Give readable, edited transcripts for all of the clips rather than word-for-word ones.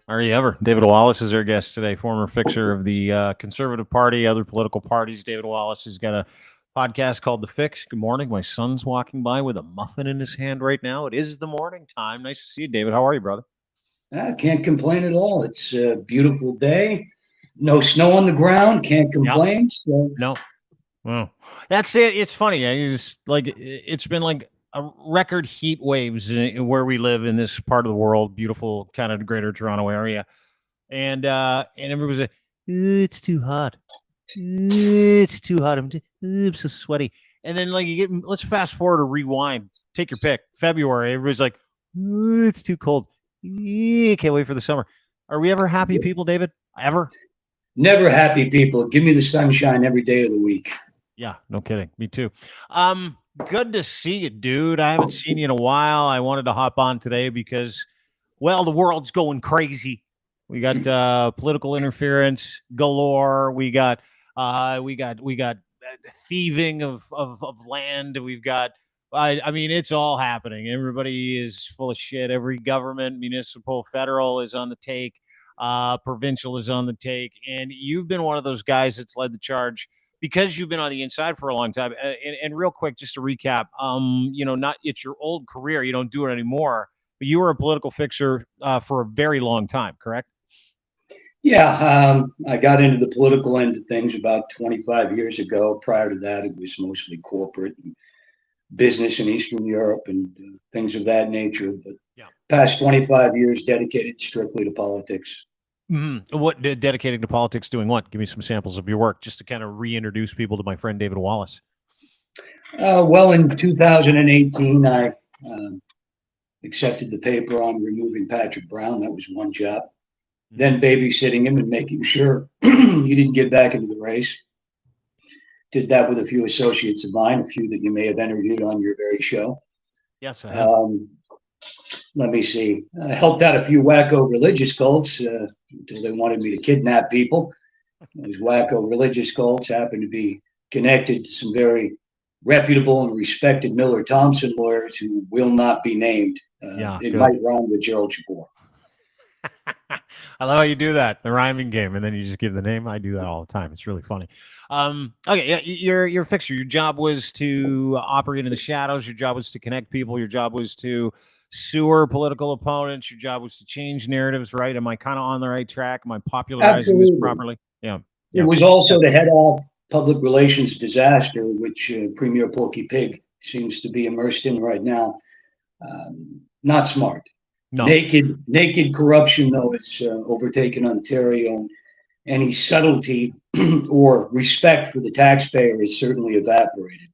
Are you ever? David Wallace is our guest today, former fixer of the Conservative Party, other political parties. David Wallace has got a podcast called The Fix. Good morning. My son's walking by with a muffin in his hand right now. It is the morning time. Nice to see you, David. How are you, brother? I can't complain at all. It's a beautiful day. No snow on the ground. Can't Yeah. complain. So No. Well, that's it. It's funny. I just like it's been like a record heat waves where we live in this part of the world, beautiful kind of greater Toronto area. And everybody's like, it's too hot. It's too hot. I'm so sweaty. And then like you get let's fast forward or rewind. Take your pick. February, everybody's like, it's too cold. Can't wait for the summer. Are we ever happy people, David? Ever? never happy people. Give me the sunshine every day of the week. Yeah, no kidding. Me too. Good to see you, dude. I haven't seen you in a while. I wanted to hop on today because, well, the world's going crazy. We got political interference galore. We got thieving of land. We've got. I mean, it's all happening. Everybody is full of shit. Every government, municipal, federal is on the take. Provincial is on the take, and you've been one of those guys that's led the charge because you've been on the inside for a long time. And real quick, just to recap, not it's your old career. You don't do it anymore, but you were a political fixer for a very long time, correct? Yeah, I got into the political end of things about 25 years ago. Prior to that, it was mostly corporate and business in Eastern Europe and things of that nature. But Yeah. past 25 years dedicated strictly to politics. What dedicating to politics? Doing what? Give me some samples of your work, just to kind of reintroduce people to my friend David Wallace. Well, in 2018, I accepted the paper on removing Patrick Brown. That was one job. Then babysitting him and making sure he didn't get back into the race. Did that with a few associates of mine, a few that you may have interviewed on your very show. Yes, I have. Let me see. I helped out a few wacko religious cults until they wanted me to kidnap people. Those wacko religious cults happened to be connected to some very reputable and respected Miller Thompson lawyers who will not be named. Yeah, It good. might rhyme with Gerald Chabot. I love how you do that, the rhyming game, and then you just give the name. I do that all the time. It's really funny. Okay, yeah, you're a fixer. Your job was to operate in the shadows. Your job was to connect people. Your job was to sewer political opponents. Your job was to change narratives. Right? Am I kind of on the right track? Am I popularizing this Absolutely. properly? Yeah, It yeah, was also to head off public relations disaster, which Premier Porky Pig seems to be immersed in right now. Not smart. no, Naked corruption, though, has overtaken Ontario. And any subtlety or respect for the taxpayer is certainly evaporated.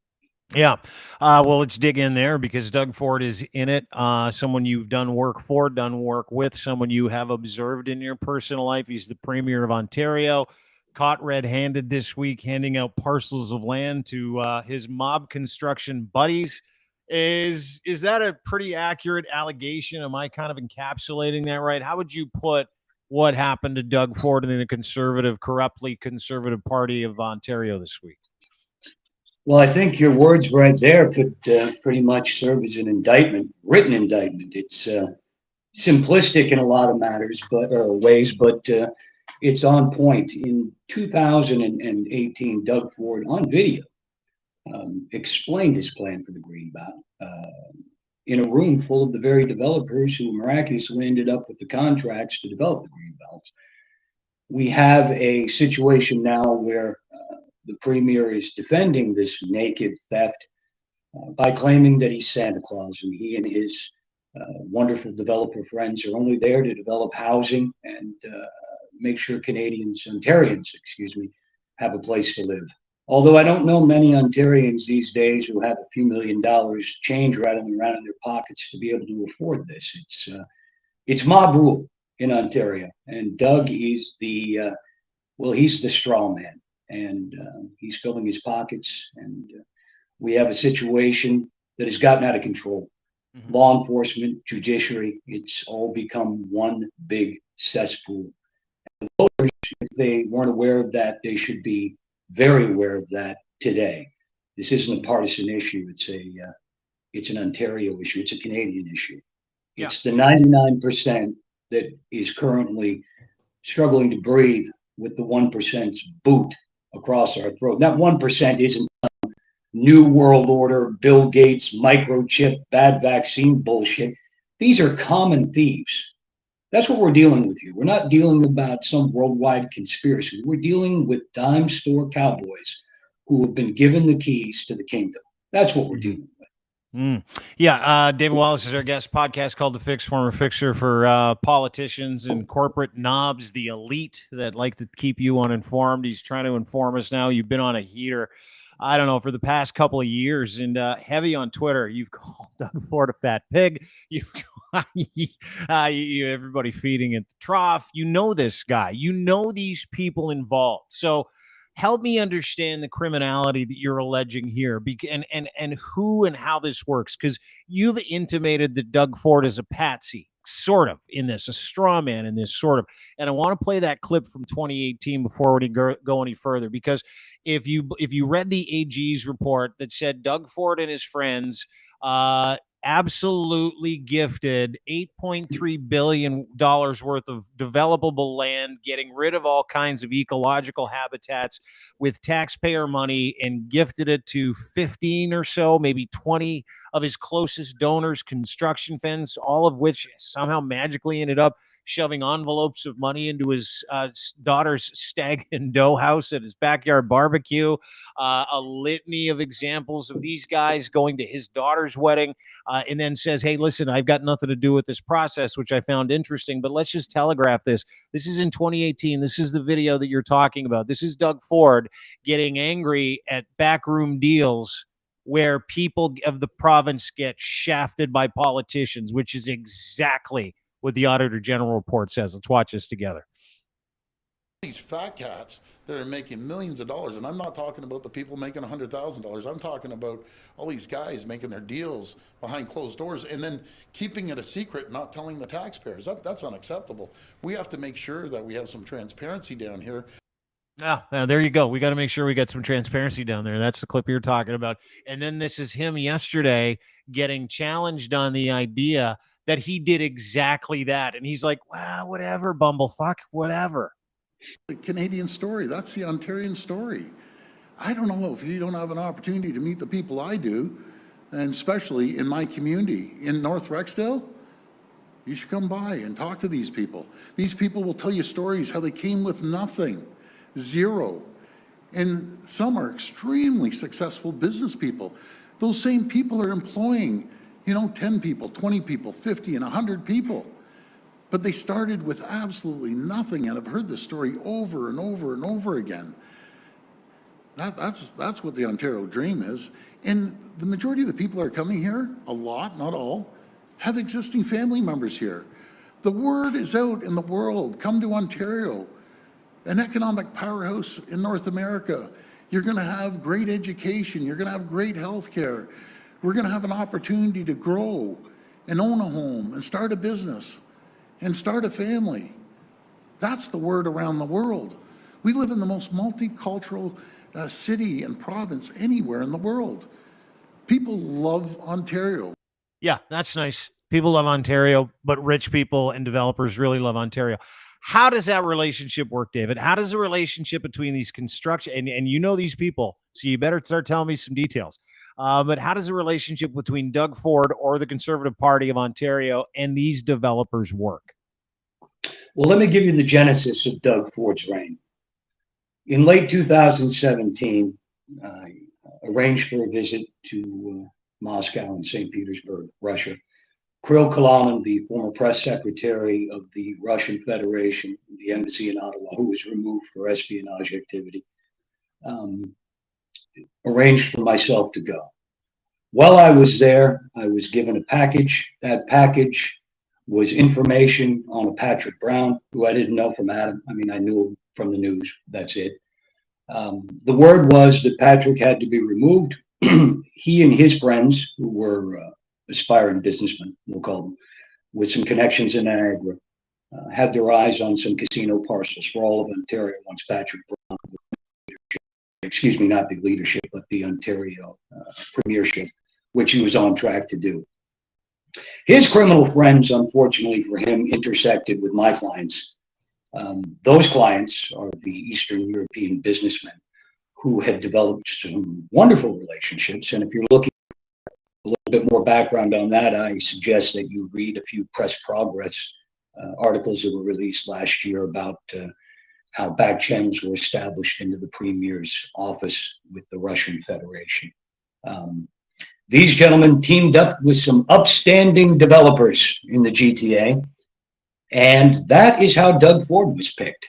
yeah. Well, let's dig in there because Doug Ford is in it. Someone you've done work for, done work with, someone you have observed in your personal life. He's the Premier of Ontario. Caught red-handed this week, handing out parcels of land to his mob construction buddies. Is that a pretty accurate allegation? Am I kind of encapsulating that right? How would you put what happened to Doug Ford and the corruptly conservative party of Ontario this week? Well, I think your words right there could pretty much serve as an indictment, written indictment. It's simplistic in a lot of matters, but ways, but it's on point. In 2018, Doug Ford on video explained his plan for the Greenbelt in a room full of the very developers who miraculously ended up with the contracts to develop the Greenbelts. We have a situation now where the premier is defending this naked theft by claiming that he's Santa Claus and he and his wonderful developer friends are only there to develop housing and make sure Ontarians, excuse me, have a place to live. Although I don't know many Ontarians these days who have a few $1,000,000 change rattling around in their pockets to be able to afford this. It's mob rule in Ontario, and Doug is he's the straw man, and he's filling his pockets, and we have a situation that has gotten out of control. Mm-hmm. Law enforcement, judiciary, it's all become one big cesspool. And the voters, if they weren't aware of that, they should be very aware of that today. This isn't a partisan issue. It's an Ontario issue. It's a Canadian issue. Yeah. It's the 99% that is currently struggling to breathe with the 1%'s boot across our throat. That 1% isn't New World Order, Bill Gates, microchip, bad vaccine bullshit. These are common thieves. That's what we're dealing with here. We're not dealing about some worldwide conspiracy. We're dealing with dime store cowboys who have been given the keys to the kingdom. That's what we're dealing with. Yeah, David Wallace is our guest. Podcast called The Fix, former fixer for politicians and corporate knobs, the elite that like to keep you uninformed. He's trying to inform us now. You've been on a heater, I don't know, for the past couple of years, and heavy on Twitter. You've called Doug Ford a fat pig. You've everybody feeding at the trough. You know this guy. You know these people involved. So help me understand the criminality that you're alleging here, and who and how this works, because you've intimated that Doug Ford is a patsy, sort of, in this, a straw man in this, sort of. And I want to play that clip from 2018 before we go any further, because if you read the AG's report that said Doug Ford and his friends absolutely gifted $8.3 billion worth of developable land, getting rid of all kinds of ecological habitats with taxpayer money, and gifted it to 15 or so, maybe 20 of his closest donors, construction funds, all of which somehow magically ended up shoving envelopes of money into his daughter's stag and doe house at his backyard barbecue. A litany of examples of these guys going to his daughter's wedding, and then says, hey, listen, I've got nothing to do with this process, which I found interesting, but let's just telegraph this. This is in 2018. This is the video that you're talking about. This is Doug Ford getting angry at backroom deals where people of the province get shafted by politicians, which is exactly what the Auditor General report says. Let's watch this together. These fat cats that are making millions of dollars, and I'm not talking about the people making $100,000. I'm talking about all these guys making their deals behind closed doors and then keeping it a secret, not telling the taxpayers. That's unacceptable. We have to make sure that we have some transparency down here. There you go. We got to make sure we get some transparency down there. That's the clip you're talking about. And then this is him yesterday getting challenged on the idea that he did exactly that. And he's like, well, whatever, bumblefuck, whatever. The Canadian story, that's the Ontarian story. I don't know if you don't have an opportunity to meet the people I do, and especially in my community in North Rexdale, you should come by and talk to these people. These people will tell you stories how they came with nothing. Zero. And some are extremely successful business people. Those same people are employing, 10 people, 20 people, 50 and 100 people. But they started with absolutely nothing, and I've heard this story over and over and over again. That's what the Ontario dream is. And the majority of the people that are coming here, a lot, not all, have existing family members here. The word is out in the world. Come to Ontario, an economic powerhouse in North America. You're going to have great education. You're going to have great health care. We're going to have an opportunity to grow and own a home and start a business and start a family. That's the word around the world. We live in the most multicultural city and province anywhere in the world. People love Ontario. Yeah, that's nice. People love Ontario, but rich people and developers really love Ontario. How does that relationship work, David? How does the relationship between these construction, and you know these people, so you better start telling me some details. But how does the relationship between Doug Ford or the Conservative Party of Ontario and these developers work? Well, let me give you the genesis of Doug Ford's reign. In late 2017, I arranged for a visit to Moscow and St. Petersburg, Russia. Kirill Kalaman, the former press secretary of the Russian Federation, the embassy in Ottawa, who was removed for espionage activity, arranged for myself to go. While I was there, I was given a package. That package was information on a Patrick Brown, who I didn't know from Adam. I mean, I knew him from the news. That's it. The word was that Patrick had to be removed. He and his friends, who were aspiring businessmen, we'll call them, with some connections in Niagara, had their eyes on some casino parcels for all of Ontario once Patrick Brown, excuse me, not the leadership, but the Ontario premiership, which he was on track to do. His criminal friends, unfortunately for him, intersected with my clients. Those clients are the Eastern European businessmen who had developed some wonderful relationships. And if you're looking for a little bit more background on that, I suggest that you read a few press progress articles that were released last year about how back channels were established into the premier's office with the Russian Federation. Um, these gentlemen teamed up with some upstanding developers in the GTA, and that is how Doug Ford was picked.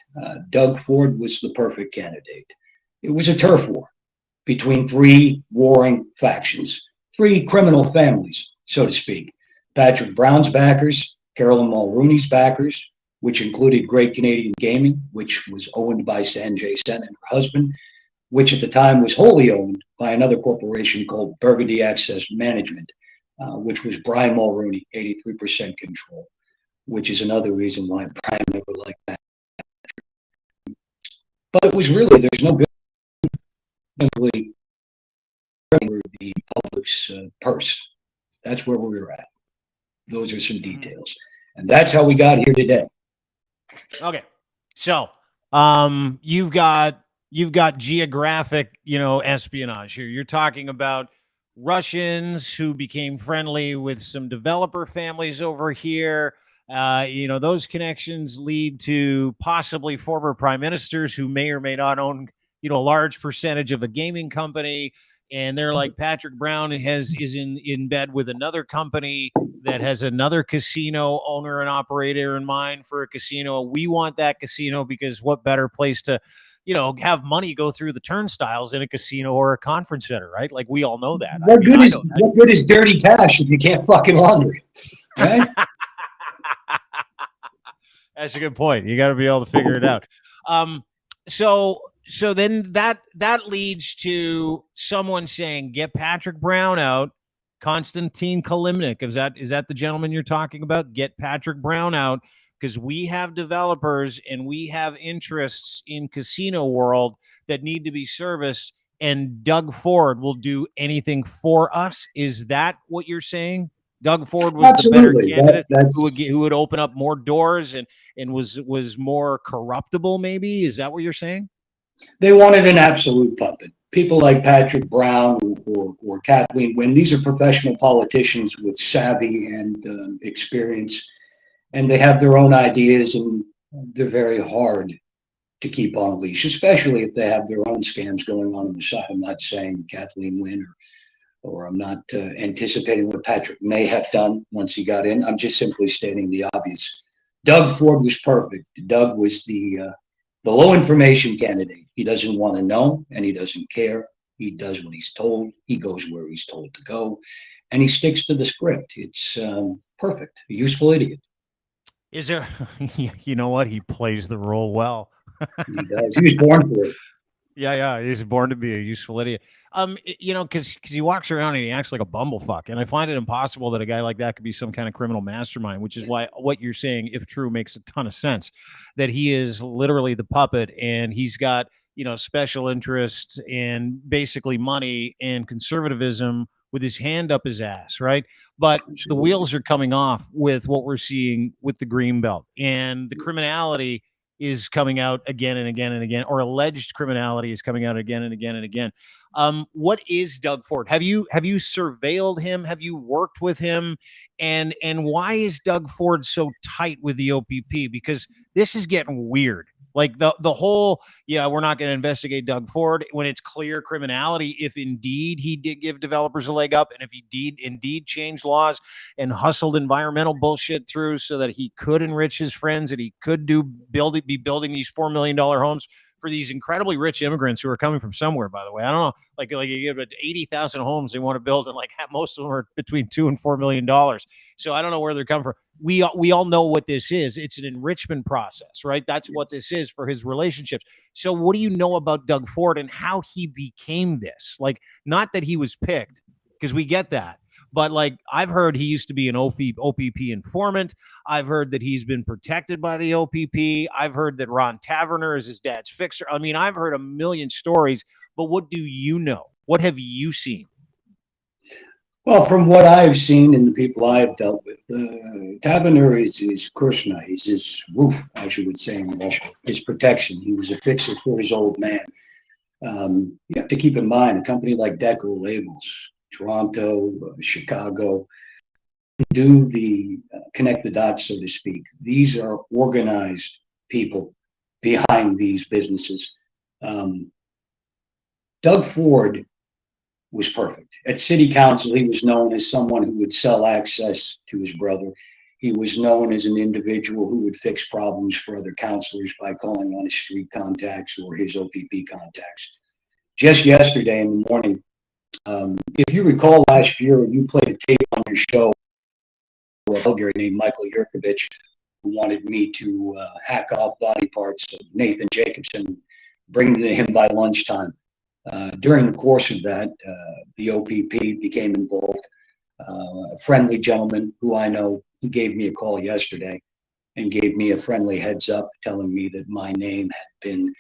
Doug Ford was the perfect candidate. It was a turf war between three warring factions, three criminal families, so to speak. Patrick Brown's backers, Carolyn Mulrooney's backers, which included Great Canadian Gaming, which was owned by Sanjay Sen and her husband, which at the time was wholly owned by another corporation called Burgundy Access Management, which was Brian Mulrooney, 83% control, which is another reason why Brian never liked that. But it was really, there's no good simply for the public's purse. That's where we were at. Those are some details. And that's how we got here today. Okay. So, you've got geographic, espionage here. You're talking about Russians who became friendly with some developer families over here. Those connections lead to possibly former prime ministers who may or may not own, a large percentage of a gaming company. And they're like, Patrick Brown is in bed with another company that has another casino owner and operator in mind for a casino. We want that casino because what better place to, have money go through the turnstiles in a casino or a conference center, right? Like we all know that. What good is dirty cash if you can't fucking launder it, right? That's a good point. You got to be able to figure it out. So then that leads to someone saying, get Patrick Brown out. Konstantin Kalimnik, is that the gentleman you're talking about? Get Patrick Brown out because we have developers and we have interests in casino world that need to be serviced, and Doug Ford will do anything for us. Is that what you're saying? Doug Ford was Absolutely. the better candidate who would open up more doors and was more corruptible, maybe? Is that what you're saying? They wanted an absolute puppet. People like Patrick Brown or Kathleen Wynne, these are professional politicians with savvy and experience, and they have their own ideas, and they're very hard to keep on leash, especially if they have their own scams going on the side. I'm not saying Kathleen Wynne or I'm not anticipating what Patrick may have done once he got in. I'm just simply stating the obvious. Doug Ford was perfect. Doug was the low information candidate. He doesn't want to know and he doesn't care. He does what he's told. He goes where he's told to go, and he sticks to the script. It's perfect. A useful idiot. Is there, you know what? He plays the role well. He does. He was born for it. Yeah, he's born to be a useful idiot. Because he walks around and he acts like a bumblefuck, and I find it impossible that a guy like that could be some kind of criminal mastermind. Which is why what you're saying, if true, makes a ton of sense. That he is literally the puppet, and he's got special interests and basically money and conservatism with his hand up his ass, right? But the wheels are coming off with what we're seeing with the Greenbelt, and the criminality is coming out again and again and again, or alleged criminality is coming out again and again and again. What is Doug Ford? Have you surveilled him? Have you worked with him? And why is Doug Ford so tight with the OPP? Because this is getting weird. Like the whole, we're not going to investigate Doug Ford when it's clear criminality. If indeed he did give developers a leg up, and if he did indeed change laws and hustled environmental bullshit through so that he could enrich his friends, and he could be building these $4 million homes for these incredibly rich immigrants who are coming from somewhere, by the way. I don't know, like you get 80,000 homes they want to build, and like most of them are between $2 and $4 million. So I don't know where they're coming from. We all know what this is. It's an enrichment process, right? That's what this is for his relationships. So what do you know about Doug Ford and how he became this? Like, not that he was picked, because we get that. But like, I've heard he used to be an OPP informant. I've heard that he's been protected by the OPP. I've heard that Ron Taverner is his dad's fixer. I mean, I've heard a million stories, but what do you know? What have you seen? Well, from what I've seen and the people I've dealt with, Taverner is his Krishna, he's his roof, as you would say in Russia, his protection. He was a fixer for his old man. You have to keep in mind, a company like Deco Labels, Toronto, Chicago, do the connect the dots, so to speak. These are organized people behind these businesses. Um, Doug Ford was perfect. At city council, he was known as someone who would sell access to his brother. He was known as an individual who would fix problems for other councilors by calling on his street contacts or his OPP contacts. Just yesterday in the morning, if you recall last year, you played a tape on your show, a Bulgarian named Michael Yurkovich, who wanted me to hack off body parts of Nathan Jacobson, bring them to him by lunchtime. During the course of that, the OPP became involved. A friendly gentleman who I know, he gave me a call yesterday and gave me a friendly heads up, telling me that my name had been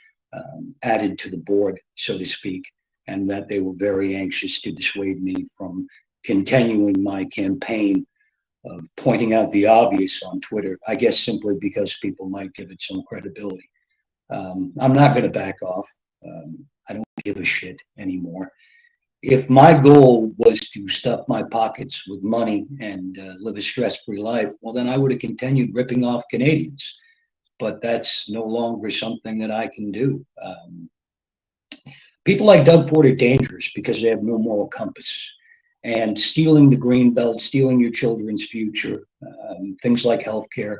added to the board, so to speak, and that they were very anxious to dissuade me from continuing my campaign of pointing out the obvious on Twitter, I guess simply because people might give it some credibility. I'm not going to back off. I don't give a shit anymore. If my goal was to stuff my pockets with money and live a stress-free life, well, then I would have continued ripping off Canadians. But that's no longer something that I can do. People like Doug Ford are dangerous because they have no moral compass. And stealing the green belt, stealing your children's future, things like healthcare,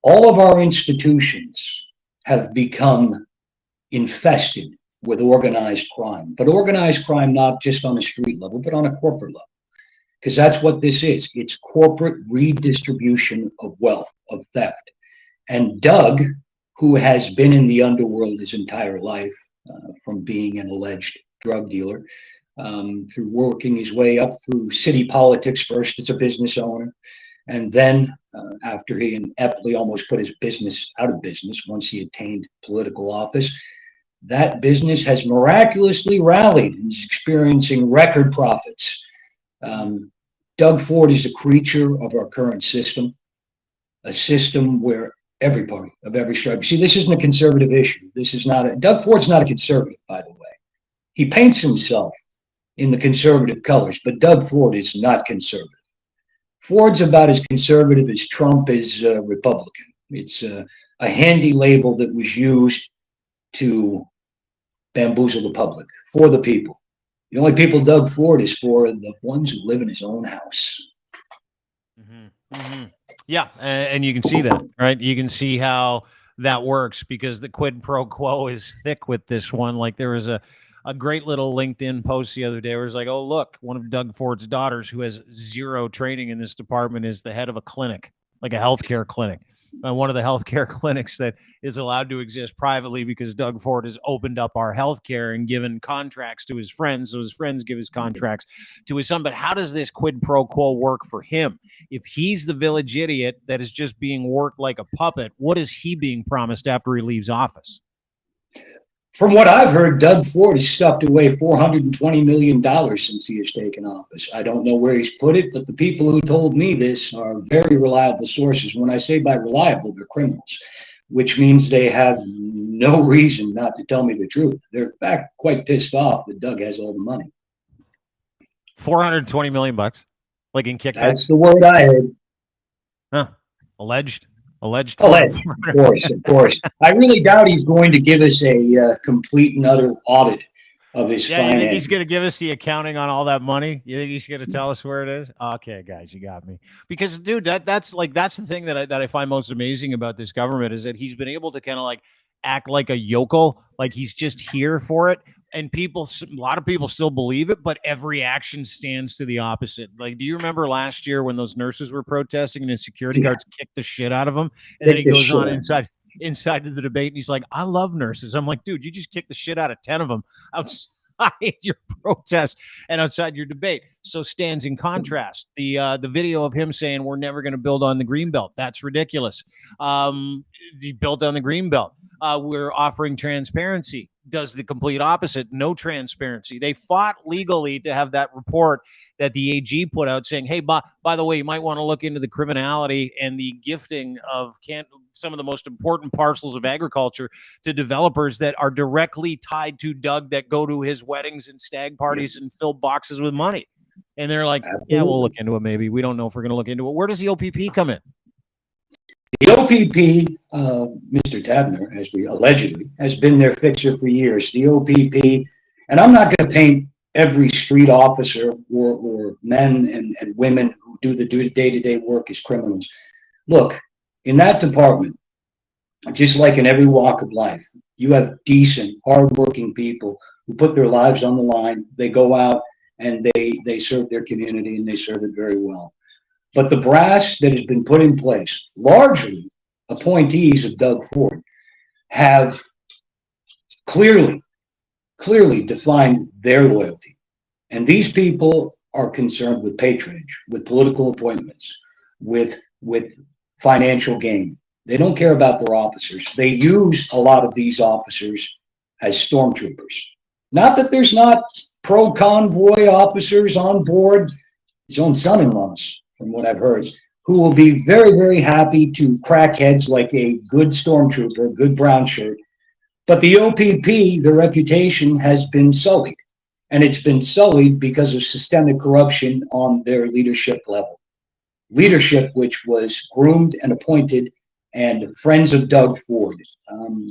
all of our institutions have become infested with organized crime, but organized crime not just on a street level, but on a corporate level, because that's what this is. It's corporate redistribution of wealth, of theft. And Doug, who has been in the underworld his entire life, from being an alleged drug dealer, through working his way up through city politics, first as a business owner, and then after he ineptly almost put his business out of business once he attained political office, that business has miraculously rallied and is experiencing record profits. Doug Ford is a creature of our current system, a system where everybody of every stripe. See, this isn't a conservative issue. This is not a, Doug Ford's not a conservative, by the way. He paints himself in the conservative colors, but Doug Ford is not conservative. Ford's about as conservative as Trump is Republican. It's a handy label that was used to bamboozle the public, for the people. The only people Doug Ford is for the ones who live in his own house. Mm-hmm. Mm-hmm. Yeah, and you can see that, right? You can see how that works because the quid pro quo is thick with this one. Like there was a great little LinkedIn post the other day where it's like, oh, look, one of Doug Ford's daughters who has zero training in this department is the head of a clinic, like a healthcare clinic. One of the healthcare clinics that is allowed to exist privately because Doug Ford has opened up our healthcare and given contracts to his friends. So his friends give his contracts to his son. But how does this quid pro quo work for him? If he's the village idiot that is just being worked like a puppet, what is he being promised after he leaves office? From what I've heard, Doug Ford has stuffed away $420 million since he has taken office. I don't know where he's put it, but the people who told me this are very reliable sources. When I say by reliable, they're criminals, which means they have no reason not to tell me the truth. They're in fact quite pissed off that Doug has all the money. 420 million bucks, like in kickbacks. That's the word I heard. Huh. Alleged. Of course. I really doubt he's going to give us a complete and utter audit of his finance. You think he's going to give us the accounting on all that money? You think he's going to tell us where it is? Okay, guys, you got me. Because, dude, that's the thing that I find most amazing about this government is that he's been able to kind of like act like a yokel, like he's just here for it. And a lot of people still believe it, but every action stands to the opposite. Like, do you remember last year when those nurses were protesting and his security guards kicked the shit out of them? And then he goes on inside of the debate and he's like, I love nurses. I'm like, dude, you just kicked the shit out of 10 of them outside your protest and outside your debate. So stands in contrast. The video of him saying we're never going to build on the Greenbelt. That's ridiculous. He built on the Greenbelt. We're offering transparency. does the complete opposite. No transparency. They fought legally to have that report that the AG put out saying, hey, by the way, you might want to look into the criminality and the gifting of some of the most important parcels of agriculture to developers that are directly tied to Doug, that go to his weddings and stag parties and fill boxes with money. And they're like, Absolutely. yeah, we'll look into it. Maybe. We don't know if we're going to look into it. Where does the OPP come in? The OPP, Mr. Tabner, as we allegedly, has been their fixer for years. The OPP, and I'm not going to paint every street officer or men and women who do the day-to-day work as criminals. Look, in that department, just like in every walk of life, you have decent, hardworking people who put their lives on the line. They go out and they serve their community, and they serve it very well. But the brass that has been put in place, largely appointees of Doug Ford, have clearly defined their loyalty. And these people are concerned with patronage, with political appointments, with financial gain. They don't care about their officers. They use a lot of these officers as stormtroopers. Not that there's not pro-convoy officers on board, his own son-in-laws, from what I've heard, who will be very, very happy to crack heads like a good stormtrooper, good brown shirt. But the OPP, their reputation has been sullied. And it's been sullied because of systemic corruption on their leadership level. Leadership which was groomed and appointed and friends of Doug Ford.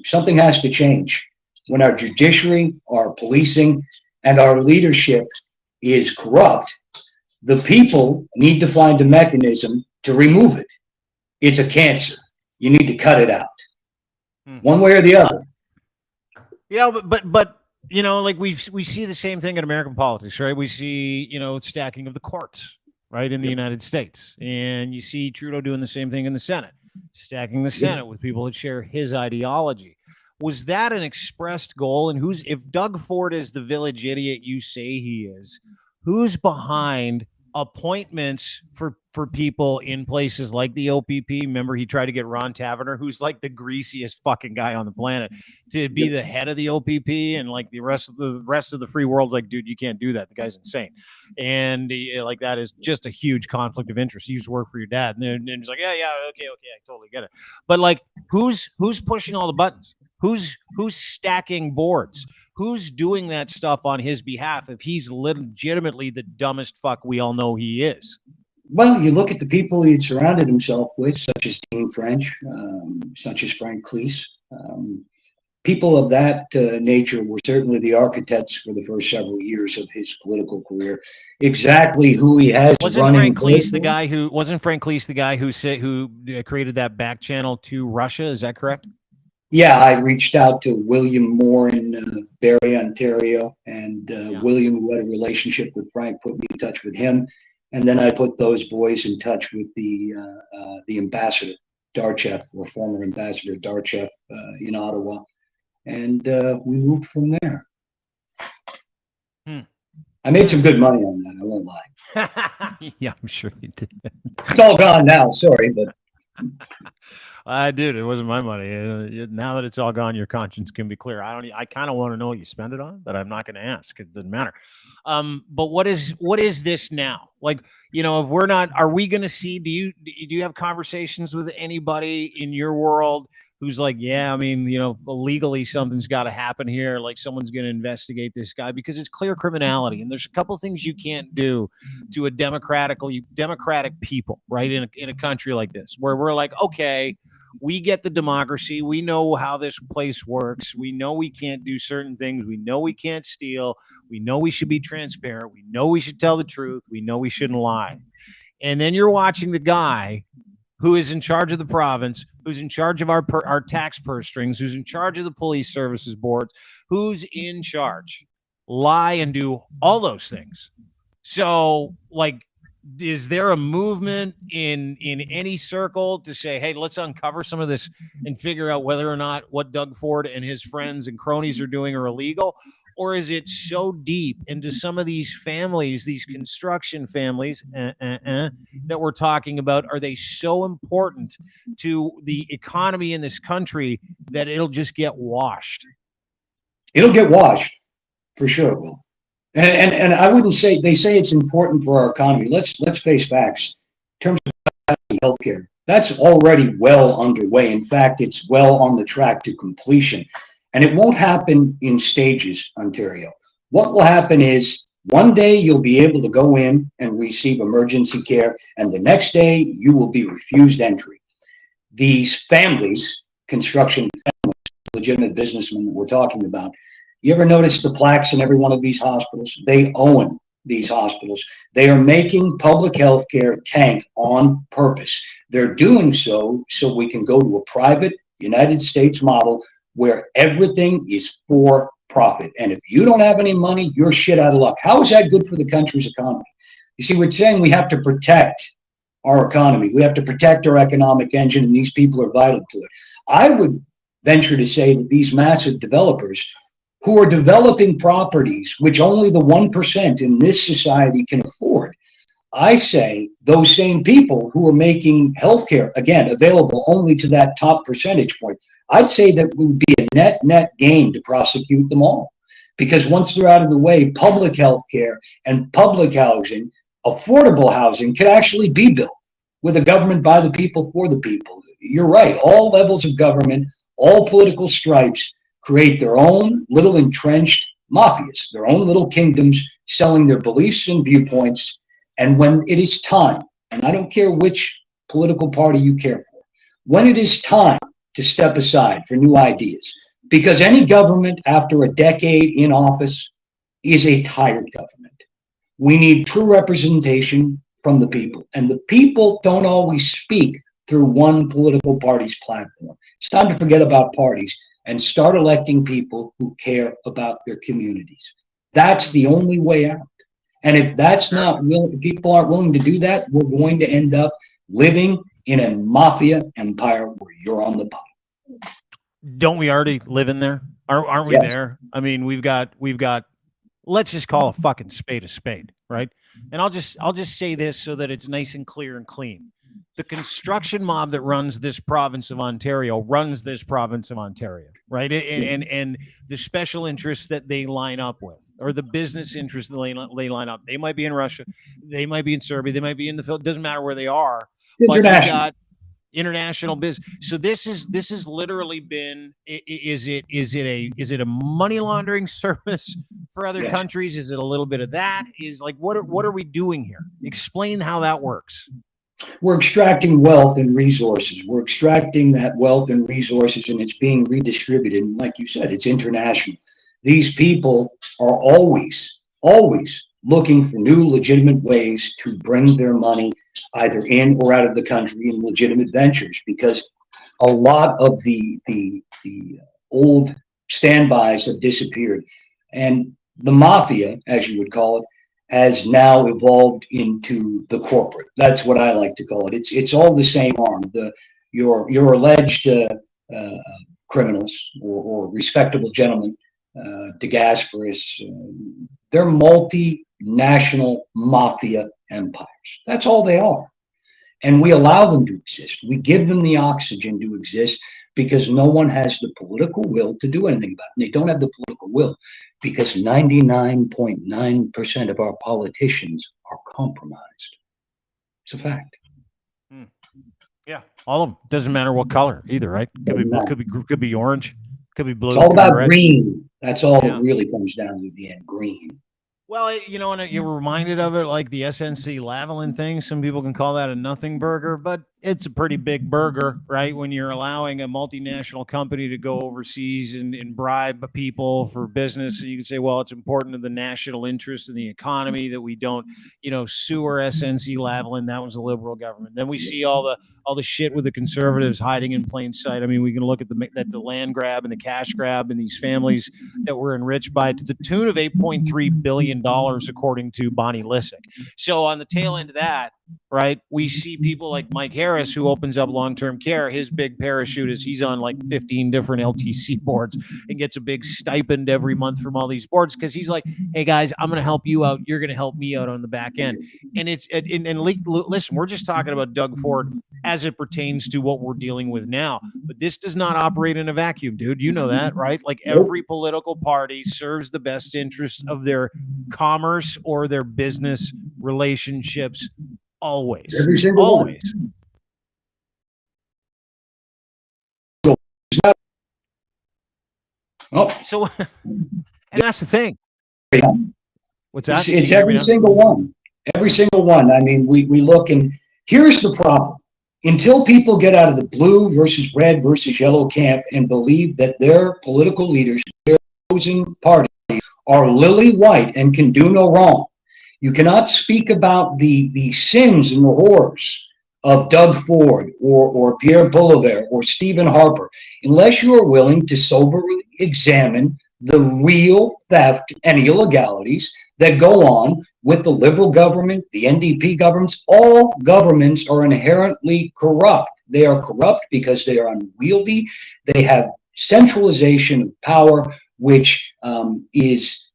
Something has to change. When our judiciary, our policing, and our leadership is corrupt, the people need to find a mechanism to remove it. It's a cancer. You need to cut it out. One way or the other. Yeah, but you know, like we see the same thing in American politics, right? We see, you know, stacking of the courts, right, in the United States. And you see Trudeau doing the same thing in the Senate, stacking the Senate with people that share his ideology. Was that an expressed goal? And if Doug Ford is the village idiot you say he is, who's behind appointments for people in places like the OPP? Remember, he tried to get Ron Taverner, who's like the greasiest fucking guy on the planet, to be the head of the OPP, and like the rest of the free world's like, dude, you can't do that. The guy's insane, and like that is just a huge conflict of interest. You used to work for your dad, and he's like, yeah, okay, I totally get it. But like, who's pushing all the buttons? Who's stacking boards? Who's doing that stuff on his behalf if he's legitimately the dumbest fuck we all know he is? Well, you look at the people he had surrounded himself with, such as Dean French, such as Frank Cleese. People of that nature were certainly the architects for the first several years of his political career. Exactly who he has wasn't Frank Cleese the guy who created that back channel to Russia? Is that correct? Yeah, I reached out to William Moore in Barrie, Ontario, and William, who had a relationship with Frank, put me in touch with him. And then I put those boys in touch with the ambassador, Darchev, or former ambassador Darchev in Ottawa. And we moved from there. I made some good money on that, I won't lie. Yeah, I'm sure you did. It's all gone now, sorry, but... Dude, it wasn't my money. Now that it's all gone, your conscience can be clear. I kind of want to know what you spend it on, but I'm not going to ask. It doesn't matter. But what is this now? Like, you know, if we're not, are we going to see? Do you have conversations with anybody in your world who's like, yeah, I mean, you know, legally something's got to happen here. Like someone's going to investigate this guy because it's clear criminality. And there's a couple things you can't do to a democratic people, right? In a country like this, where we're like, okay, we get the democracy. We know how this place works. We know we can't do certain things. We know we can't steal. We know we should be transparent. We know we should tell the truth. We know we shouldn't lie. And then you're watching the guy who is in charge of the province, who's in charge of our tax purse strings, who's in charge of the police services boards, who's in charge, lie and do all those things. So, like, is there a movement in any circle to say, hey, let's uncover some of this and figure out whether or not what Doug Ford and his friends and cronies are doing are illegal? Or is it so deep into some of these families, these construction families that we're talking about? Are they so important to the economy in this country that it'll just get washed? It'll get washed for sure. It will. And I wouldn't say they say it's important for our economy. Let's face facts. In terms of healthcare, that's already well underway. In fact, it's well on the track to completion. And it won't happen in stages, Ontario. What will happen is one day you'll be able to go in and receive emergency care, and the next day you will be refused entry. These families, construction legitimate businessmen that we're talking about, you ever notice the plaques in every one of these hospitals? They own these hospitals. They are making public health care tank on purpose. They're doing so we can go to a private United States model where everything is for profit. And if you don't have any money, you're shit out of luck. How is that good for the country's economy? You see, we're saying we have to protect our economy. We have to protect our economic engine, and these people are vital to it. I would venture to say that these massive developers who are developing properties which only the 1% in this society can afford, I say those same people who are making healthcare, again, available only to that top percentage point, I'd say that would be a net gain to prosecute them all. Because once they're out of the way, public healthcare and public housing, affordable housing, could actually be built with a government by the people for the people. You're right. All levels of government, all political stripes create their own little entrenched mafias, their own little kingdoms, selling their beliefs and viewpoints. And when it is time, and I don't care which political party you care for, when it is time to step aside for new ideas, because any government after a decade in office is a tired government. We need true representation from the people, and the people don't always speak through one political party's platform. It's time to forget about parties and start electing people who care about their communities. That's the only way out. And if that's not willing, people aren't willing to do that, we're going to end up living in a mafia empire where you're on the bottom. Don't we already live in there? Aren't we Yes. there? I mean, we've got. Let's just call a fucking spade, right? And I'll just say this so that it's nice and clear and clean. The construction mob that runs this province of Ontario runs this province of Ontario, right? And the special interests that they line up with, or the business interests that they line up. They might be in Russia, they might be in Serbia, they might be in the Philippines. Doesn't matter where they are. But you got international business. So this has literally been. Is it a money laundering service for other Yes. countries? Is it a little bit of that? Is like what are we doing here? Explain how that works. We're extracting wealth and resources. We're extracting that wealth and resources, and it's being redistributed. And like you said, it's international. These people are always looking for new legitimate ways to bring their money either in or out of the country in legitimate ventures, because a lot of the old standbys have disappeared. And the mafia, as you would call it, has now evolved into the corporate. That's what I like to call it. It's all the same arm. Your alleged criminals or respectable gentlemen, DeGasperis, they're multinational mafia empires. That's all they are. And we allow them to exist. We give them the oxygen to exist because no one has the political will to do anything about it. And they don't have the political will because 99.9% of our politicians are compromised. It's a fact. Yeah, all of them. Doesn't matter what color either, right? Could be orange, could be blue. It's all could be about red. green. That's all Yeah. it really comes down to at the end. Green. Well, and you're reminded of it like the SNC Lavalin thing. Some people can call that a nothing burger, but it's a pretty big burger, right? When you're allowing a multinational company to go overseas and bribe people for business, and you can say, well, it's important to the national interest in the economy that we don't, sue our SNC Lavalin. That was the Liberal government. Then we see all the shit with the Conservatives hiding in plain sight. I mean, we can look at the land grab and the cash grab and these families that were enriched by it to the tune of $8.3 billion, according to Bonnie Lysyk. So on the tail end of that, right? We see people like Mike Harris, who opens up long-term care. His big parachute is he's on like 15 different LTC boards and gets a big stipend every month from all these boards because he's like, hey guys, I'm going to help you out. You're going to help me out on the back end. And listen, we're just talking about Doug Ford as it pertains to what we're dealing with now. But this does not operate in a vacuum, dude. You know that, right? Like every political party serves the best interests of their commerce or their business relationships. Always. Every single always. One. Oh. So, and that's the thing. What's that? It's every single one. Every single one. I mean, we look, and here's the problem. Until people get out of the blue versus red versus yellow camp and believe that their political leaders, their chosen party, are lily white and can do no wrong, you cannot speak about the sins and the horrors of Doug Ford or Pierre Boulevard or Stephen Harper unless you are willing to soberly examine the real theft and illegalities that go on with the liberal government, the NDP governments. All governments are inherently corrupt. They are corrupt because they are unwieldy. They have centralization of power, which is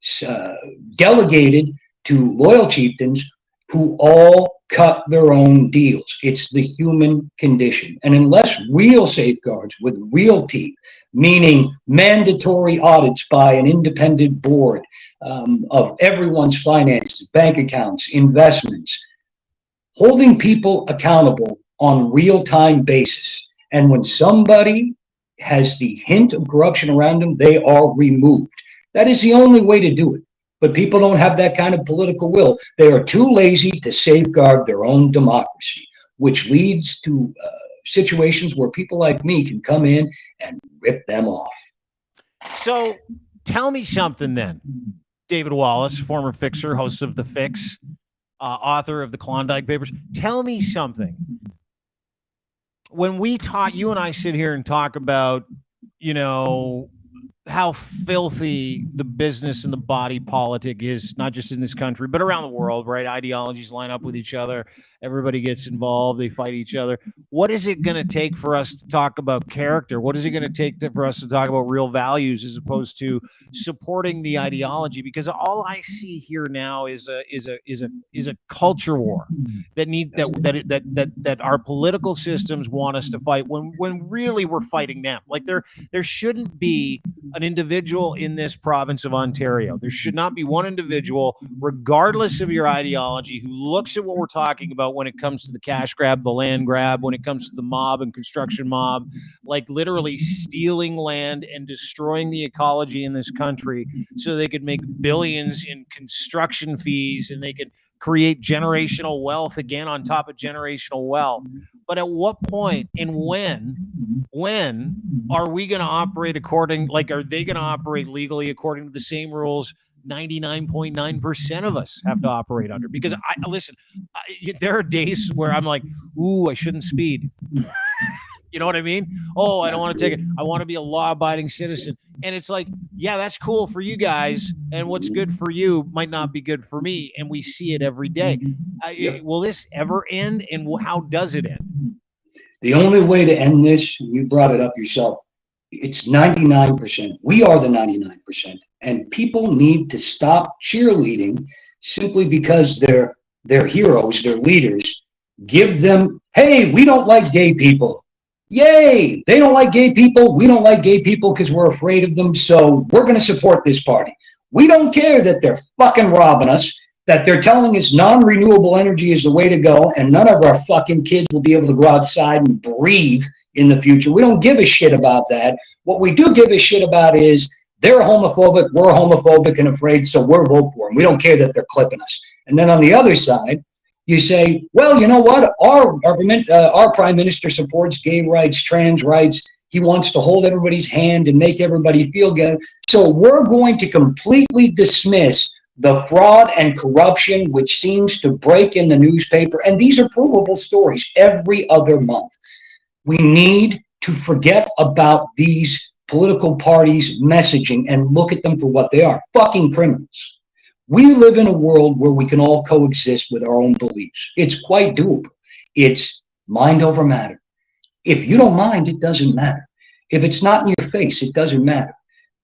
delegated to loyal chieftains who all cut their own deals. It's the human condition. And unless real safeguards with real teeth, meaning mandatory audits by an independent board of everyone's finances, bank accounts, investments, holding people accountable on real-time basis. And when somebody has the hint of corruption around them, they are removed. That is the only way to do it. But people don't have that kind of political will. They are too lazy to safeguard their own democracy, which leads to situations where people like me can come in and rip them off. So tell me something then. David Wallace, former fixer, host of The Fix, author of the Klondike Papers. Tell me something. When we talk, you and I sit here and talk about, you know, how filthy the business and the body politic is, not just in this country, but around the world, right? Ideologies line up with each other. Everybody gets involved. They fight each other. What is it going to take for us to talk about character? What is it going to take for us to talk about real values as opposed to supporting the ideology? Because all I see here now is a culture war that our political systems want us to fight when really we're fighting them. Like there shouldn't be an individual in this province of Ontario. There should not be one individual, regardless of your ideology, who looks at what we're talking about when it comes to the cash grab, the land grab, when it comes to the mob and construction mob, like literally stealing land and destroying the ecology in this country so they could make billions in construction fees and they could create generational wealth again on top of generational wealth. But at what point and when are we going to operate according, like, are they going to operate legally according to the same rules 99.9% of us have to operate under? Because there are days where I'm like, ooh, I shouldn't speed. You know what I mean? Oh, I don't want to take it. I want to be a law-abiding citizen. And it's like, yeah, that's cool for you guys. And what's good for you might not be good for me. And we see it every day. Will this ever end? And how does it end? The only way to end this, you brought it up yourself, it's 99%. We are the 99%. And people need to stop cheerleading simply because they're heroes, they're leaders. Give them, hey, we don't like gay people. Yay! They don't like gay people. We don't like gay people because we're afraid of them. So we're going to support this party. We don't care that they're fucking robbing us, that they're telling us non-renewable energy is the way to go, and none of our fucking kids will be able to go outside and breathe in the future. We don't give a shit about that. What we do give a shit about is they're homophobic, we're homophobic and afraid, so we're vote for them. We don't care that they're clipping us. And then on the other side, you say, well, you know what? Our government, our prime minister supports gay rights, trans rights. He wants to hold everybody's hand and make everybody feel good. So we're going to completely dismiss the fraud and corruption which seems to break in the newspaper. And these are provable stories every other month. We need to forget about these political parties' messaging and look at them for what they are, fucking criminals. We live in a world where we can all coexist with our own beliefs. It's quite doable. It's mind over matter. If you don't mind, it doesn't matter. If it's not in your face, it doesn't matter.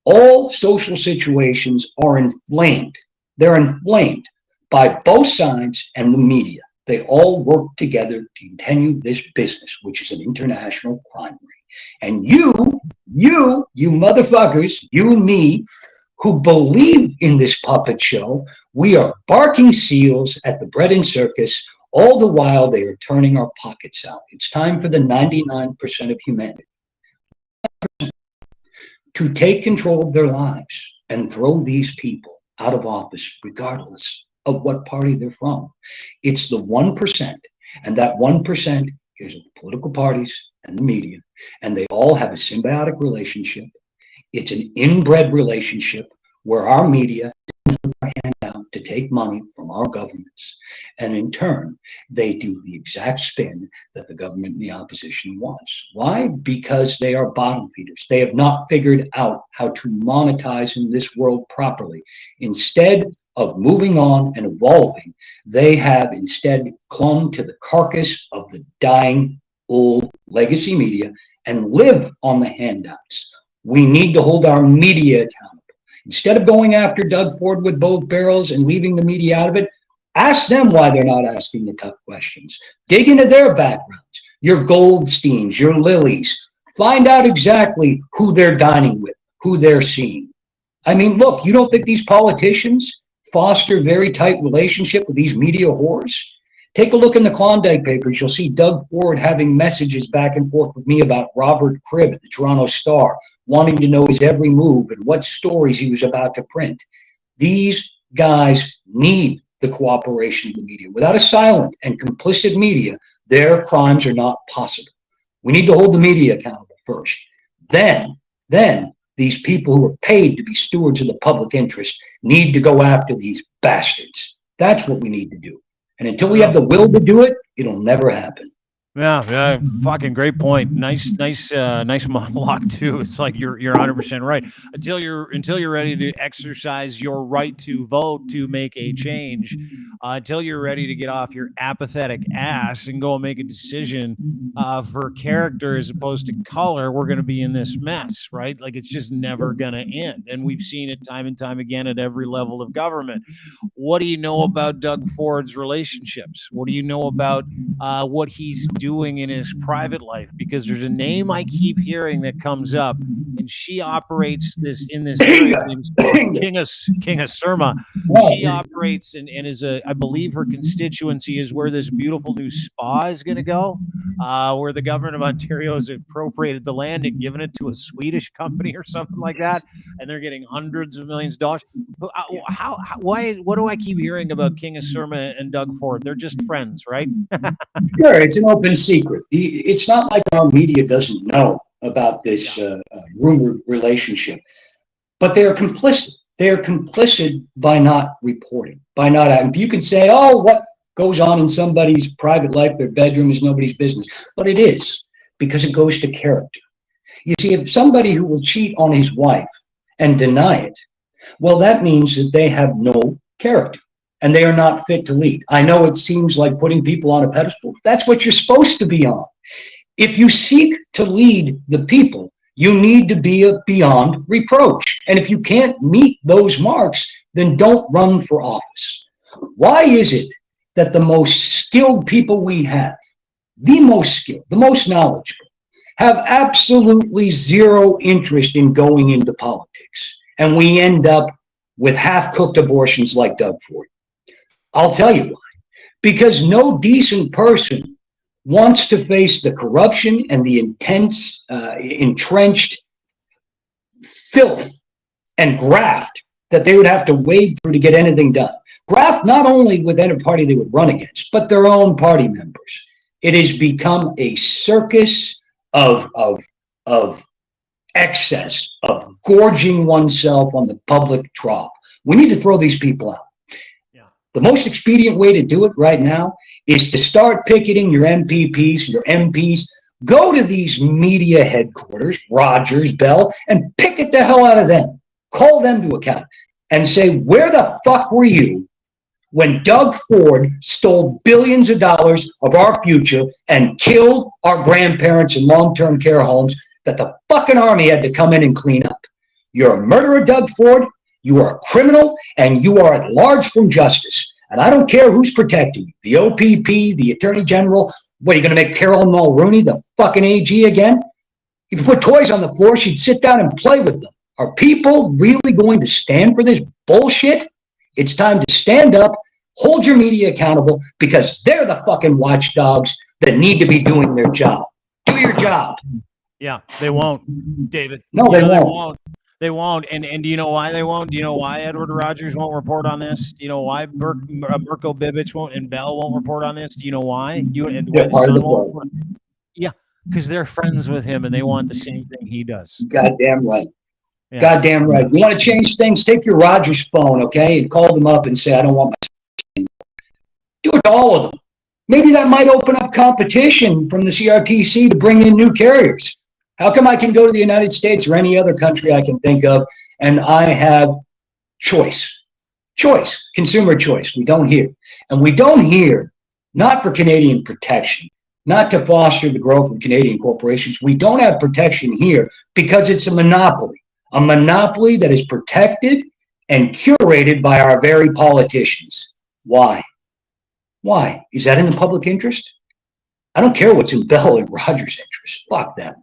All social situations are inflamed. They're inflamed by both sides and the media. They all work together to continue this business, which is an international crime ring. And you motherfuckers, you and me, who believe in this puppet show, we are barking seals at the bread and circus, all the while they are turning our pockets out. It's time for the 99% of humanity to take control of their lives and throw these people out of office, regardless of what party they're from. It's the 1%, and that 1% is of the political parties and the media, and they all have a symbiotic relationship. It's an inbred relationship where our media our hand out to take money from our governments, and in turn, they do the exact spin that the government and the opposition wants. Why? Because they are bottom feeders. They have not figured out how to monetize in this world properly. Instead of moving on and evolving, they have instead clung to the carcass of the dying old legacy media and live on the handouts. We need to hold our media accountable. Instead of going after Doug Ford with both barrels and leaving the media out of it, ask them why they're not asking the tough questions. Dig into their backgrounds, your Goldsteins, your Lilies. Find out exactly who they're dining with, who they're seeing. I mean, look, you don't think these politicians foster very tight relationship with these media whores? Take a look in the Klondike papers. You'll see Doug Ford having messages back and forth with me about Robert Cribb at the Toronto Star, wanting to know his every move and what stories he was about to print. These guys need the cooperation of the media. Without a silent and complicit media, their crimes are not possible. We need to hold the media accountable first. Then these people who are paid to be stewards of the public interest need to go after these bastards. That's what we need to do. And until we have the will to do it, it'll never happen. Yeah, fucking great point. Nice monologue too. It's like you're 100% right. Until you're ready to exercise your right to vote to make a change, until you're ready to get off your apathetic ass and go and make a decision for character as opposed to color, we're going to be in this mess, right? Like it's just never going to end, and we've seen it time and time again at every level of government. What do you know about Doug Ford's relationships? What do you know about what he's doing in his private life? Because there's a name I keep hearing that comes up, and she operates this in this area named King of Surma. She operates and is I believe her constituency is where this beautiful new spa is going to go, where the government of Ontario has appropriated the land and given it to a Swedish company or something like that, and they're getting hundreds of millions of dollars. What do I keep hearing about King of Surma and Doug Ford? They're just friends, right? Sure, it's an open secret. It's not like our media doesn't know about this rumored relationship, but they are complicit. They are complicit by not reporting, by not. You can say, "Oh, what goes on in somebody's private life, their bedroom, is nobody's business," but it is, because it goes to character. You see, if somebody who will cheat on his wife and deny it, well, that means that they have no character and they are not fit to lead. I know it seems like putting people on a pedestal. That's what you're supposed to be on. If you seek to lead the people, you need to be beyond reproach. And if you can't meet those marks, then don't run for office. Why is it that the most skilled people we have, the most skilled, the most knowledgeable, have absolutely zero interest in going into politics? And we end up with half-cooked abortions like Doug Ford. I'll tell you why. Because no decent person wants to face the corruption and the intense, entrenched filth and graft that they would have to wade through to get anything done. Graft not only with any party they would run against, but their own party members. It has become a circus of excess, of gorging oneself on the public trough. We need to throw these people out. The most expedient way to do it right now is to start picketing your MPPs, your MPs. Go to these media headquarters, Rogers, Bell, and picket the hell out of them. Call them to account. and say, where the fuck were you when Doug Ford stole billions of dollars of our future and killed our grandparents in long-term care homes that the fucking army had to come in and clean up? You're a murderer, Doug Ford. You are a criminal, and you are at large from justice. And I don't care who's protecting you, the OPP, the Attorney General. What, are you going to make Carol Mulrooney the fucking AG again? If you put toys on the floor, she'd sit down and play with them. Are people really going to stand for this bullshit? It's time to stand up, hold your media accountable, because they're the fucking watchdogs that need to be doing their job. Do your job. Yeah, they won't, David. No, they won't. They won't. And do you know why they won't? Do you know why Edward Rogers won't report on this? Do you know why Mirko Bibic won't and Bell won't report on this? Do you know why? Yeah, because they're friends with him and they want the same thing he does. Goddamn right. Yeah. Goddamn right. You want to change things? Take your Rogers phone, okay, and call them up and say, I don't want my do it to all of them. Maybe that might open up competition from the CRTC to bring in new carriers. How come I can go to the United States or any other country I can think of and I have choice, consumer choice? We don't hear. And we don't hear, not for Canadian protection, not to foster the growth of Canadian corporations. We don't have protection here because it's a monopoly that is protected and curated by our very politicians. Why? Why? Is that in the public interest? I don't care what's in Bell and Rogers' interest. Fuck them.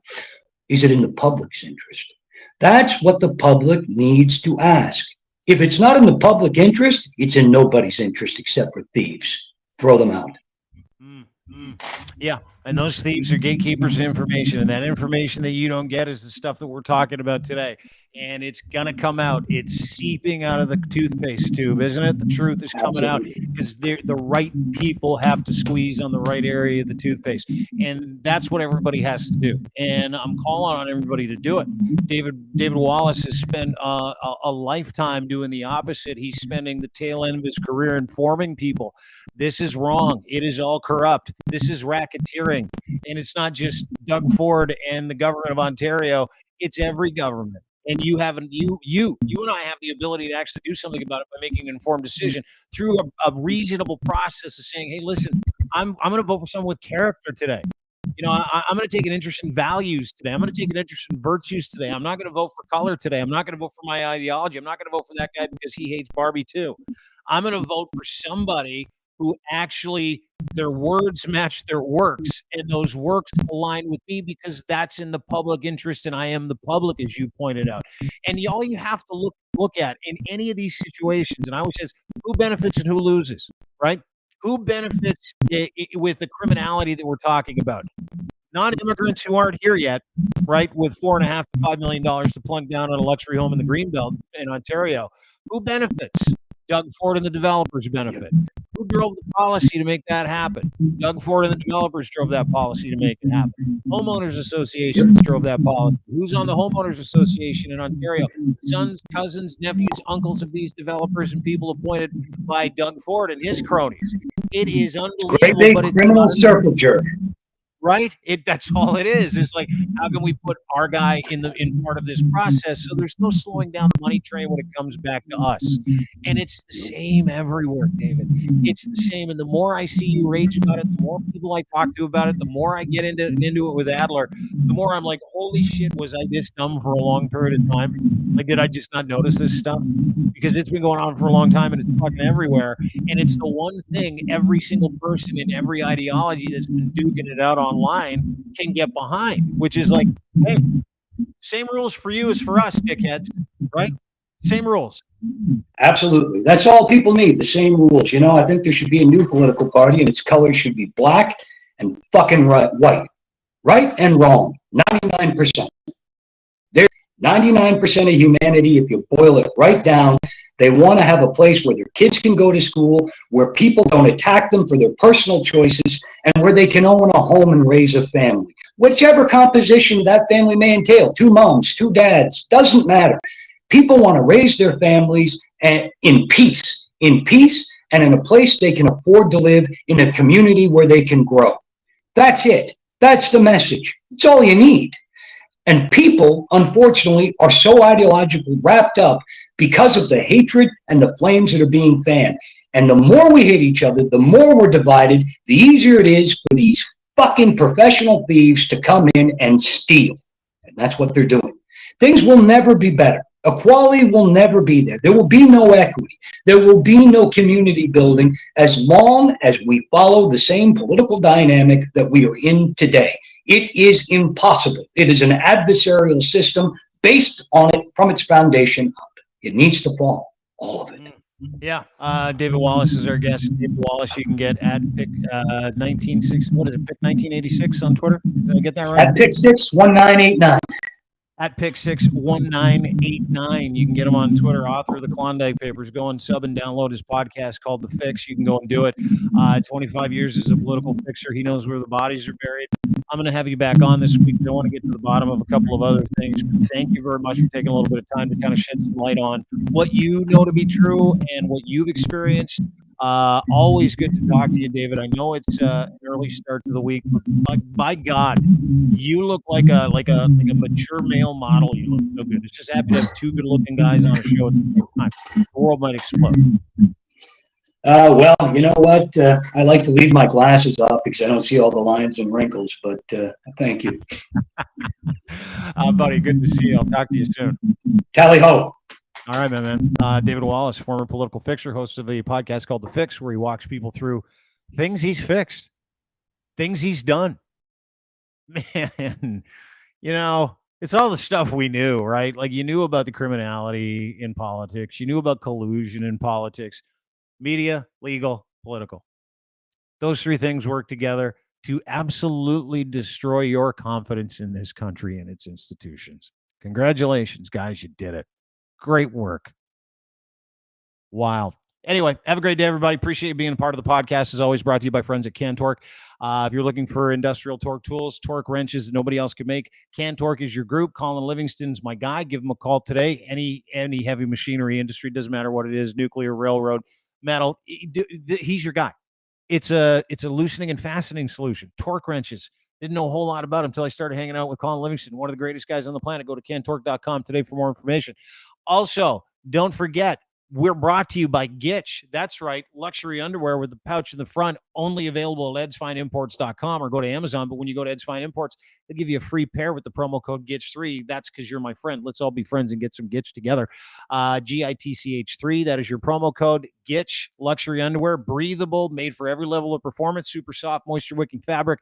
Is it in the public's interest? That's what the public needs to ask. If it's not in the public interest, it's in nobody's interest except for thieves. Throw them out. Yeah, and those thieves are gatekeepers of information, and that information that you don't get is the stuff that we're talking about today. And it's gonna come out. It's seeping out of the toothpaste tube, isn't it? The truth is coming out because the right people have to squeeze on the right area of the toothpaste, and that's what everybody has to do. And I'm calling on everybody to do it. David Wallace has spent a lifetime doing the opposite. He's spending the tail end of his career informing people. This is wrong. It is all corrupt. This is racketeering. And it's not just Doug Ford and the government of Ontario. It's every government. And you and I have the ability to actually do something about it by making an informed decision through a reasonable process of saying, hey, listen, I'm going to vote for someone with character today. You know, I'm going to take an interest in values today. I'm going to take an interest in virtues today. I'm not going to vote for color today. I'm not going to vote for my ideology. I'm not going to vote for that guy because he hates Barbie too. I'm going to vote for somebody who actually their words match their works, and those works align with me because that's in the public interest, and I am the public, as you pointed out. And all you have to look at in any of these situations, and I always says, who benefits and who loses, right? Who benefits with the criminality that we're talking about? Non-immigrants who aren't here yet, right, with $4.5 to $5 million to plunk down on a luxury home in the Greenbelt in Ontario. Who benefits? Doug Ford and the developers benefit. Who drove the policy to make that happen? Doug Ford and the developers drove that policy to make it happen. Homeowners associations drove that policy. Who's on the homeowners association in Ontario? Sons, cousins, nephews, uncles of these developers and people appointed by Doug Ford and his cronies. It is unbelievable. Great big criminal circle jerk. Right? That's all it is. It's like, how can we put our guy in part of this process so there's no slowing down the money train when it comes back to us? And it's the same everywhere, David. It's the same. And the more I see you rage about it, the more people I talk to about it, the more I get into it with Adler, the more I'm like, holy shit, was I this dumb for a long period of time? Like, did I just not notice this stuff? Because it's been going on for a long time and it's fucking everywhere. And it's the one thing every single person in every ideology that's been duking it out online can get behind, which is like, hey, same rules for you as for us, dickheads, right? Same rules. Absolutely. That's all people need, the same rules. You know, I think there should be a new political party and its colors should be black and fucking white. Right and wrong. 99%. There's 99% of humanity, if you boil it right down, they want to have a place where their kids can go to school, where people don't attack them for their personal choices, and where they can own a home and raise a family. Whichever composition that family may entail, 2 moms, 2 dads, doesn't matter. People want to raise their families in peace, and in a place they can afford to live, in a community where they can grow. That's it. That's the message. It's all you need. And people, unfortunately, are so ideologically wrapped up because of the hatred and the flames that are being fanned. And the more we hate each other, the more we're divided, the easier it is for these fucking professional thieves to come in and steal. And that's what they're doing. Things will never be better. Equality will never be there. There will be no equity. There will be no community building as long as we follow the same political dynamic that we are in today. It is impossible. It is an adversarial system based on it from its foundation up. It needs to fall, all of it. Yeah, David Wallace is our guest. David Wallace, you can get at pick 1960. What is it? Pick 1986 on Twitter. Did I get that right? At Pick 61989. At Pick61989. You can get him on Twitter. Author of the Klondike Papers. Go and sub and download his podcast called The Fix. You can go and do it. 25 years as a political fixer. He knows where the bodies are buried. I'm going to have you back on this week. I want to get to the bottom of a couple of other things. But thank you very much for taking a little bit of time to kind of shed some light on what you know to be true and what you've experienced. Always good to talk to you, David. I know it's an early start to the week, but by God, you look like a mature male model. You look so good. It's just happy to have two good-looking guys on a show at the same time. The world might explode. Well, you know what? I like to leave my glasses off because I don't see all the lines and wrinkles, but thank you. Buddy, good to see you. I'll talk to you soon. Tally ho. All right, man. David Wallace, former political fixer, host of a podcast called The Fix, where he walks people through things he's fixed, things he's done. Man, you know, it's all the stuff we knew, right? Like you knew about the criminality in politics. You knew about collusion in politics, media, legal, political. Those three things work together to absolutely destroy your confidence in this country and its institutions. Congratulations, guys. You did it. Great work. Wild. Anyway, have a great day, everybody. Appreciate you being a part of the podcast. As always, brought to you by friends at Cantork. If you're looking for industrial torque tools, torque wrenches that nobody else can make, Cantork is your group. Colin Livingston's my guy. Give him a call today. Any heavy machinery industry, doesn't matter what it is, nuclear, railroad, metal, he's your guy. It's a loosening and fastening solution. Torque wrenches. Didn't know a whole lot about him until I started hanging out with Colin Livingston, one of the greatest guys on the planet. Go to cantork.com today for more information. Also, don't forget, we're brought to you by Gitch. That's right. Luxury underwear with the pouch in the front, only available at edsfineimports.com or go to Amazon. But when you go to Eds Fine Imports, they'll give you a free pair with the promo code GITCH3. That's because you're my friend. Let's all be friends and get some Gitch together. GITCH3. That is your promo code. Gitch luxury underwear, breathable, made for every level of performance, super soft, moisture wicking fabric.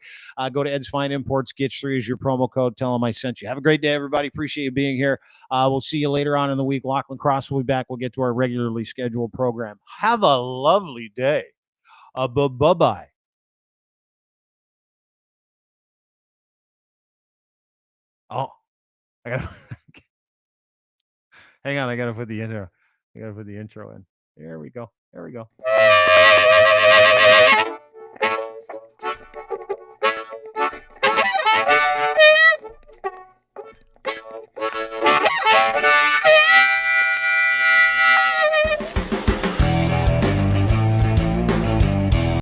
Go to Eds Fine Imports. GITCH3 is your promo code. Tell them I sent you. Have a great day, everybody. Appreciate you being here. We'll see you later on in the week. Lachlan Cross will be back. We'll get to our regularly scheduled program. Have a lovely day. Bye-bye. Oh, I got hang on. I got to put the intro in. There we go.